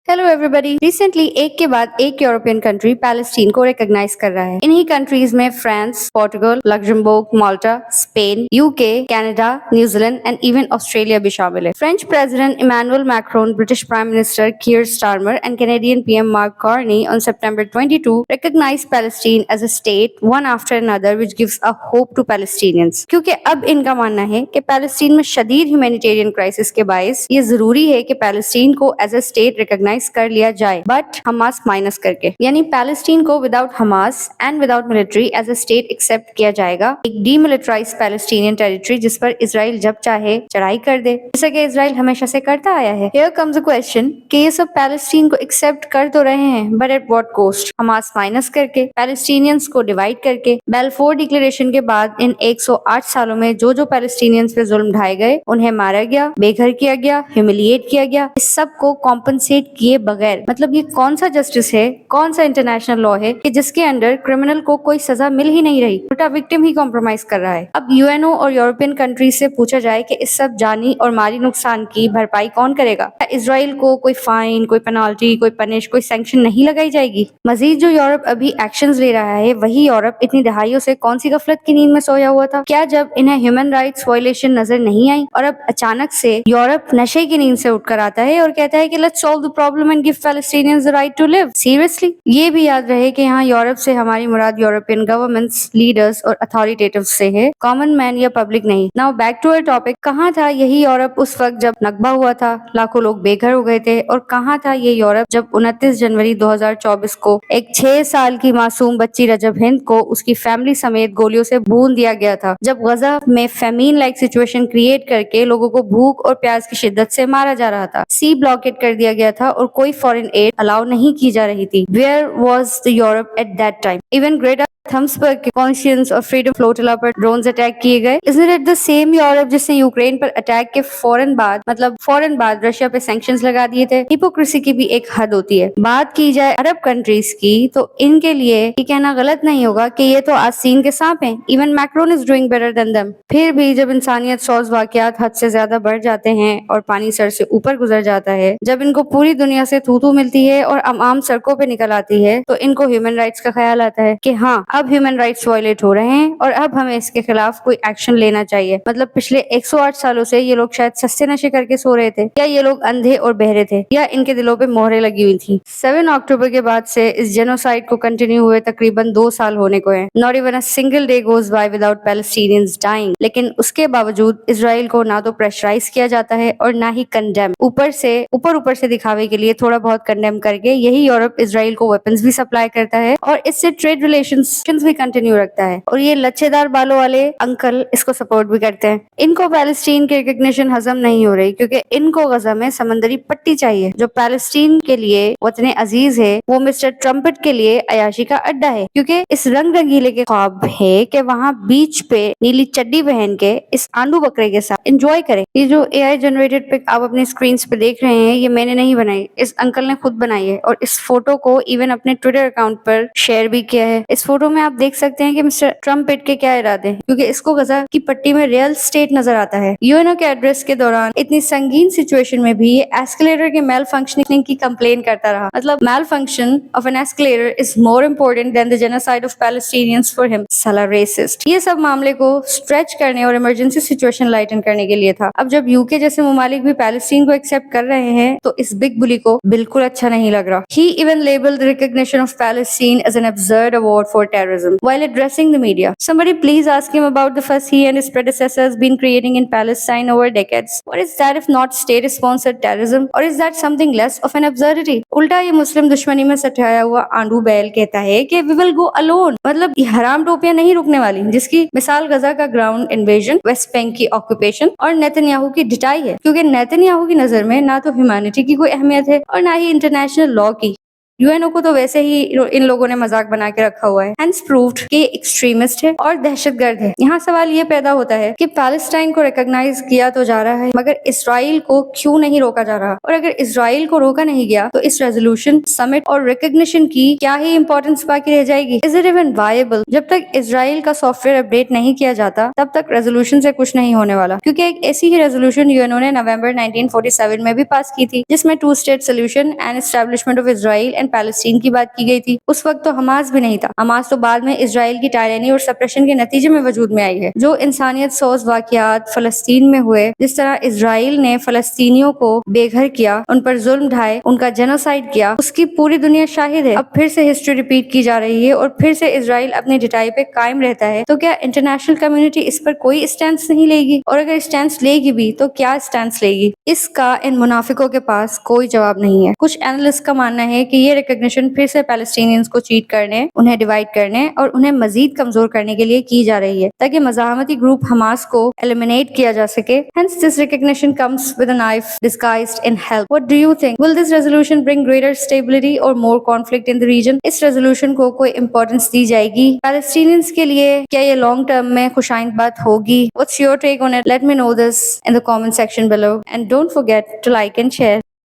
Hello everybody. Recently एक के बाद एक यूरोपियन कंट्री पैलेस्टीन को रिकॉग्नाइज कर रहा है। इन्हीं कंट्रीज में France, Portugal, Luxembourg, Malta, Spain, UK, Canada, New Zealand and even Australia भी शामिल है। French president Emmanuel Macron, British prime minister Keir Starmer and Canadian PM Mark Carney on September 22 recognized Palestine as a state one after another, which gives a hope to Palestinians। क्योंकि अब इनका मानना है कि Palestine में शदीद humanitarian crisis के बायस ये जरूरी है कि पैलेस्टीन को एज अ स्टेट रिकॉग्नाइज कर लिया जाए, बट हमास माइनस करके, यानी पैलेस्टीन को without Hamas and without military as a state accept किया जाएगा, एक डीमिलिटराइज पैलेस्टीनियन टेरिटरी जिस पर इजराइल जब चाहे चढ़ाई कर दे, जैसा कि इजराइल हमेशा से करता आया है। हियर कम्स अ क्वेश्चन कि ये सब पैलेस्टीन को एक्सेप्ट कर तो रहे हैं, but at what cost? Hamas minus करके, पैलेस्टीनियंस को डिवाइड करके। बेल्फोर डिक्लेरेशन के बाद इन 108 सालों में जो पैलेस्टीनियंस पे जुल्म ढाए गए, उन्हें मारा गया, बेघर किया गया, ह्यूमिलिएट किया गया, इस सब को कॉम्पनसेट किए बगैर, मतलब ये कौन सा जस्टिस है, कौन सा इंटरनेशनल लॉ है कि जिसके अंडर क्रिमिनल को कोई सजा मिल ही नहीं रही, उल्टा विक्टिम ही कॉम्प्रोमाइज कर रहा है। अब यूएनओ और यूरोपियन कंट्रीज से पूछा जाए कि इस सब जानी और माली नुकसान की भरपाई कौन करेगा? इजराइल को कोई फाइन, कोई पेनाल्टी, कोई पनिश, कोई सैंक्शन नहीं लगाई जाएगी? मजीद जो यूरोप अभी एक्शंस ले रहा है, वही यूरोप इतनी दहाइयों से कौन सी गफलत की नींद में सोया हुआ था? क्या जब इन्हें ह्यूमन राइट्स वायलेशन नजर नहीं आई और अब अचानक से यूरोप नशे की नींद से उठकर आता है और कहता है कि let's solve the problem and give Palestinians the right to live? Seriously? ये भी याद रहे कि यहाँ यूरोप से हमारी मुराद यूरोपियन गवर्नमेंट्स, लीडर्स और अथॉरिटेटिव्स से है, कॉमन मैन या पब्लिक नहीं। Now back to our topic. कहाँ था यही यूरोप उस वक्त जब नकबा हुआ था, लाखों लोग बेघर हो गए थे? और कहाँ था ये यूरोप जब 29 जनवरी 2024 को एक 6 साल की मासूम बच्ची रजब हिंद को उसकी फैमिली समेत गोलियों से भून दिया गया था, जब गजा में फेमीन लाइक सिचुएशन क्रिएट करके लोगों को भूख और प्यास की शिद्दत से मारा जा रहा था, सी ब्लॉकेट कर दिया गया था और कोई फॉरेन एड अलाउ नहीं की जा रही थी? Where was the Europe at that time? Even Greta Thunberg के कॉन्शियंस और फ्रीडम फ्लोटिला पर ड्रोन्स अटैक किए गए। Isn't it the same Europe जिसने यूक्रेन पर अटैक के फौरन बाद रशिया पे सैंक्शंस लगा दिए थे? हिपोक्रेसी की भी एक हद होती है। बात की जाए अरब कंट्रीज की, तो इनके लिए ये कहना गलत नहीं होगा कि ये तो आस्तीन के सांप हैं। Even Macron is doing better than them. फिर भी जब इंसानियत सॉस वाकयात हद से ज्यादा बढ़ जाते हैं और पानी सर से ऊपर गुजर जाता है, जब इनको पूरी दुनिया से थू मिलती है और आम सड़कों पे निकल आती है, तो इनको ह्यूमन राइट्स का ख्याल आता है कि हाँ, अब ह्यूमन राइट्स वायलेट हो रहे हैं और अब हमें इसके खिलाफ कोई एक्शन लेना चाहिए। मतलब पिछले 108 सालों से ये लोग शायद सस्ते नशे करके सो रहे थे, या ये लोग अंधे और बहरे थे, या इनके दिलों पे मोहरें लगी हुई थी। 7 अक्टूबर के बाद से इस जेनोसाइड को कंटिन्यू हुए तकरीबन 2 साल होने को हैं। Not even a single day goes by without Palestinians dying. लेकिन उसके बावजूद इजराइल को ना तो प्रेशराइज किया जाता है और ना ही कंडेम। ऊपर से दिखावे के लिए थोड़ा बहुत कंडेम करके यही यूरोप इजराइल को वेपन्स भी सप्लाई करता है और इससे ट्रेड रिलेशंस भी कंटिन्यू रखता है। और ये लच्छेदार बालों वाले अंकल इसको सपोर्ट भी करते हैं। इनको पैलेस्टीन की रिकॉग्निशन हजम नहीं हो रही, क्योंकि इनको गजा में समंदरी पट्टी चाहिए, जो पैलेस्टीन के लिए वतने अजीज है, वो मिस्टर ट्रम्पेट के लिए अयाशी का अड्डा है। क्योंकि इस रंग रंगीले के ख्वाब है कि वहाँ बीच पे नीली चड्डी पहन के इस आंडू बकरे के साथ एंजॉय करें। ये जो एआई जनरेटेड पिक आप अपने स्क्रीन पे देख रहे हैं, ये मैंने नहीं बनाई, इस अंकल ने खुद बनाई है और इस फोटो को इवन अपने ट्विटर अकाउंट पर शेयर भी किया है। इस फोटो में आप देख सकते हैं कि मिस्टर ट्रम्पेट के क्या इरादे हैं, क्योंकि इसको गजा की पट्टी में रियल स्टेट नजर आता है। यूएनओ के एड्रेस के दौरान इतनी संगीन सिचुएशन में भी ये एस्केलेटर के मेल फंक्शनिंग की कंप्लेन करता रहा। मतलब malfunction of an escalator is more important than the genocide of Palestinians for him. साला रेसिस्ट। ये सब मामले को स्ट्रेच करने और इमरजेंसी सिचुएशन लाइटन करने के लिए था। अब जब यूके जैसे ममालिक भी पैलेस्टीन को एक्सेप्ट कर रहे हैं, तो इस बिग बुली को बिल्कुल अच्छा नहीं लग रहा। He even labeled the recognition of Palestine as an absurd award for terrorism while addressing the media. Somebody please ask him about the fuss he and his predecessors been creating in Palestine over decades. What is that if not state-sponsored terrorism? Or is that something less of an absurdity? उल्टा ये मुस्लिम दुश्मनी में सटाया हुआ आंडू बैल कहता है कि we will go alone। मतलब ये हराम टोपियां नहीं रुकने वाली, जिसकी मिसाल गजा का ग्राउंड इन्वेजन, वेस्ट बैंक की ऑक्यूपेशन और नेतन्याहू की ढिटाई है। क्योंकि नेतन्याहू की नजर में ना तो ह्यूमैनिटी की कोई अहमियत है और ना ही इंटरनेशनल लॉ की। यूएनओ को तो वैसे ही इन लोगों ने मजाक बना के रखा हुआ है, हैंस प्रूव्ड कि एक्सट्रीमिस्ट है और दहशतगर्द है। यहाँ सवाल ये पैदा होता है कि पैलेस्टाइन को रिकॉग्नाइज किया तो जा रहा है, मगर इसराइल को क्यों नहीं रोका जा रहा? और अगर इसराइल को रोका नहीं गया तो इस रेजोल्यूशन, समिट और रिकॉग्निशन की क्या ही इंपॉर्टेंस बाकी रह जाएगी? Is it even viable? जब तक इसराइल का सॉफ्टवेयर अपडेट नहीं किया जाता तब तक रेजोल्यूशन से कुछ नहीं होने वाला, क्योंकि एक ऐसी ही रेजोल्यूशन यूएनओ ने नवंबर 1947 में भी पास की थी, जिसमें two state solution and establishment of Israel and Palestine की बात की गई थी। उस वक्त तो हमास भी नहीं था। हमास तो बाद में इसराइल की टायरनी और सप्रेशन के नतीजे में वजूद में आई है। जो इंसानियत सोज वाकयात फलस्तीन में हुए, जिस तरह इसराइल ने फलस्तीनियों को बेघर किया, उन पर जुल्म ढाए, उनका जेनोसाइड किया, उसकी पूरी दुनिया शाहिद है। अब फिर से हिस्ट्री रिपीट की जा रही है और फिर से इसराइल अपनी डिटाई पे कायम रहता है। तो क्या इंटरनेशनल कम्युनिटी इस पर कोई स्टैंड नहीं लेगी? और अगर स्टैंड लेगी भी तो क्या स्टैंड लेगी? इसका इन मुनाफिकों के पास कोई जवाब नहीं है। कुछ एनालिस्ट का मानना है कि ये रिकॉग्निशन फिर से पैलेस्टीनियंस को चीट करने, उन्हें डिवाइड करने और उन्हें मजीद कमजोर करने के लिए की जा रही है, ताकि मज़ाहमती ग्रुप हमास को एलिमिनेट किया जा सके। Hence this recognition comes with a knife disguised in help. What do you think? Will this resolution bring greater stability or more conflict in the region? इस रेजोल्यूशन को कोई इंपॉर्टेंस दी जाएगी Palestinians के लिए? क्या ये लॉन्ग टर्म में खुशाइंद बात होगी? What's your take on it? Let me know this in the comment section below and don't forget to like and share.